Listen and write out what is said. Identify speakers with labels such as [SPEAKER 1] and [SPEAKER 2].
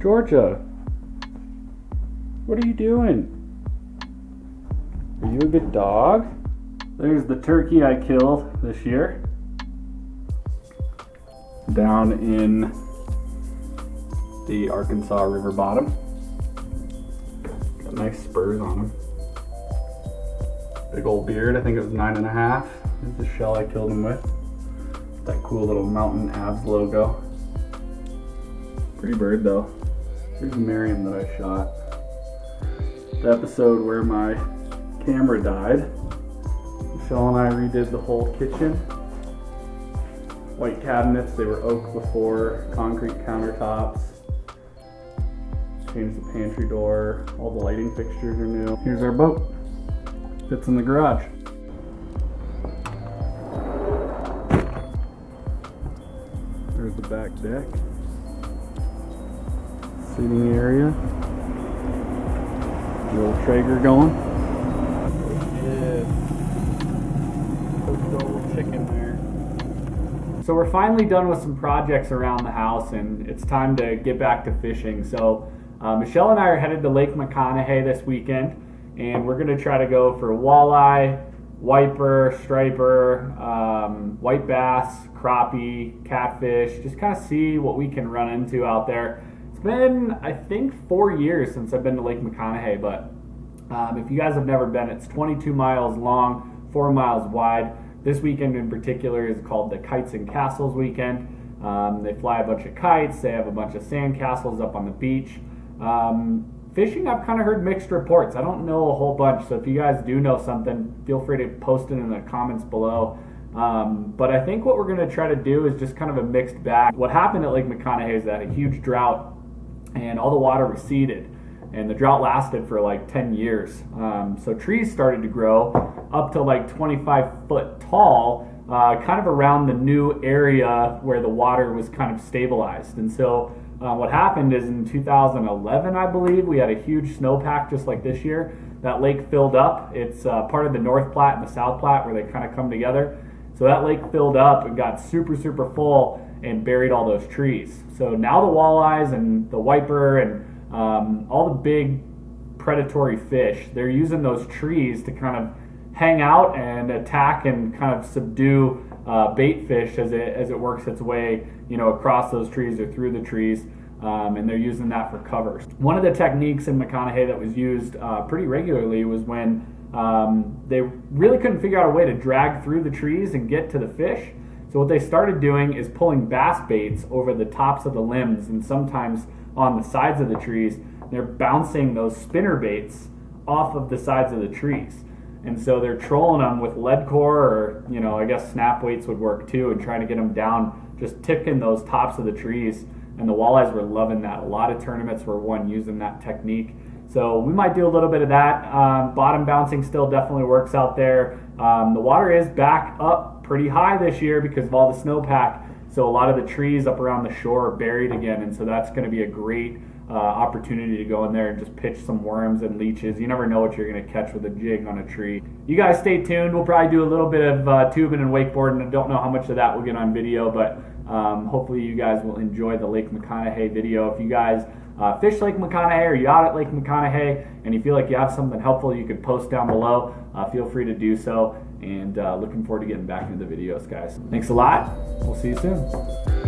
[SPEAKER 1] Georgia, what are you doing? Are you a good dog? There's the turkey I killed this year. Down in the Arkansas River bottom. Got nice spurs on him. Big old beard, I think it was 9.5. Here's the shell I killed him with. That cool little Mountain Abs logo. Pretty bird though. Here's Miriam that I shot. The episode where my camera died. Michelle and I redid the whole kitchen. White cabinets, they were oak before, concrete countertops. Changed the pantry door, all the lighting fixtures are new. Here's our boat. Fits in the garage. There's the back deck. Seating area. The old Traeger going. Yeah. Put the old chicken there. So we're finally done with some projects around the house and it's time to get back to fishing. So Michelle and I are headed to Lake Mcconaughey this weekend and we're going to try to go for walleye, wiper, striper, white bass, crappie, catfish, just kind of see what we can run into out there. It's been, I think, 4 years since I've been to Lake Mcconaughey, but if you guys have never been, it's 22 miles long, 4 miles wide. This weekend in particular is called the Kites and Castles weekend. They fly a bunch of kites, they have a bunch of sand castles up on the beach. Fishing, I've kind of heard mixed reports. I don't know a whole bunch, so if you guys do know something, feel free to post it in the comments below. But I think what we're going to try to do is just kind of a mixed bag. What happened at Lake Mcconaughey is that a huge drought and all the water receded, and the drought lasted for like 10 years. So trees started to grow up to like 25 foot tall, kind of around the new area where the water was kind of stabilized. And so what happened is in 2011, I believe, we had a huge snowpack just like this year. That lake filled up. It's part of the North Platte and the South Platte where they kind of come together. So that lake filled up and got super, super full and buried all those trees. So now the walleyes and the wiper and all the big predatory fish, they're using those trees to kind of hang out and attack and kind of subdue bait fish as it works its way, across those trees or through the trees, and they're using that for cover. One of the techniques in Mcconaughey that was used pretty regularly was when they really couldn't figure out a way to drag through the trees and get to the fish. So what they started doing is pulling bass baits over the tops of the limbs and sometimes on the sides of the trees. They're bouncing those spinner baits off of the sides of the trees. And so they're trolling them with lead core or, I guess snap weights would work too, and trying to get them down, just ticking those tops of the trees. And the walleyes were loving that. A lot of tournaments were won using that technique. So we might do a little bit of that. Bottom bouncing still definitely works out there. The water is back up pretty high this year because of all the snowpack. So a lot of the trees up around the shore are buried again. And so that's going to be a great opportunity to go in there and just pitch some worms and leeches. You never know what you're going to catch with a jig on a tree. You guys stay tuned. We'll probably do a little bit of tubing and wakeboarding. I don't know how much of that we'll get on video, but hopefully you guys will enjoy the Lake Mcconaughey video. If you guys fish Lake Mcconaughey or you out at Lake Mcconaughey and you feel like you have something helpful you could post down below, feel free to do so. And looking forward to getting back into the videos, guys. Thanks a lot. We'll see you soon.